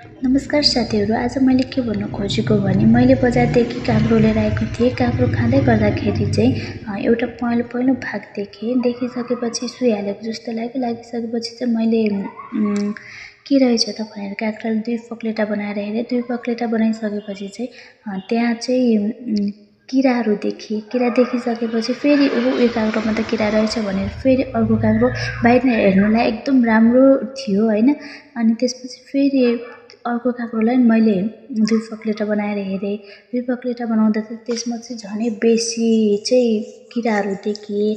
नमस्कार साथीहरू। आज मैले के भन्न खोजेको भने मैले बजारदेखि काँक्रो लिएर आएको थिएँ। काँक्रो खाँदै गर्दाखेरि चाहिँ एउटा पहेँलो भाग देखेँ। देखिसकेपछि सुइहालेको जस्तो लाग्यो। लागिसकेपछि चाहिँ मैले के रहेछ त भनेर काँक्राले 2 पक्लेटा बनाएर हेरेँ। 2 पक्लेटा बनाइसकेपछि चाहिँ त्यहाँ चाहिँ किराहरू देखेँ। किरा देखिसकेपछि फेरि यो काँक्रोमा त किरा रहेछ भनेर फेरि अर्को काँक्रो बाहिर हेर्नुलाई एकदम राम्रो थियो हैन। अनि त्यसपछि फेरि अर्को काँक्रोलाई मैले 2 पक्लेटा बनाएर हेरेँ। 2 पक्लेटा बनाउँदा चाहिँ त्यसमा चाहिँ झनै बेसी चाहिँ किराहरू देखेँ।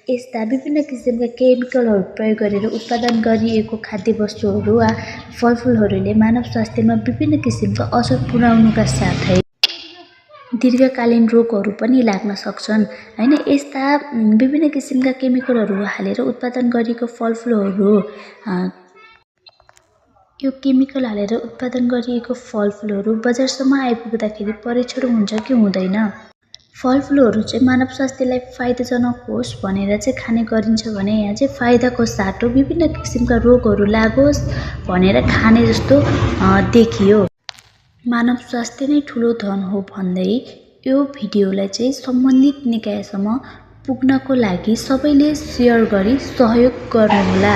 यस्ता विभिन्न किसिमका केमिकलहरू प्रयोग गरेर उत्पादन गरिएको खाद्य वस्तुहरू वा फलफुलहरूले मानव स्वास्थ्यमा विभिन्न किसिमका असर पुर्याउनुका साथै दीर्घकालीन रोगहरू पनि लाग्न सक्छन् हैन। यस्ता विभिन्न किसिमका केमिकलहरू हालेर उत्पादन गरिएको फलफुलहरू यो केमिकल हालेर उत्पादन गरिएको फलफुलहरू बजारसम्म आइपुग्दाखेरि परीक्षण हुन्छ कि हुँदैन? फलफुलहरू चाहिँ मानव स्वास्थ्यलाई फाइदाजनक होस् भनेर चाहिँ खाने गरिन्छ भने यहाँ चाहिँ फाइदाको साटो विभिन्न किसिमका रोगहरू लागोस् भनेर खाने जस्तो देखियो। मानव स्वास्थ्य नै ठुलो धन हो भन्दै यो भिडियोलाई चाहिँ सम्बन्धित निकायसम्म पुग्नको लागि सबैले सेयर गरी सहयोग गर्नुहोला।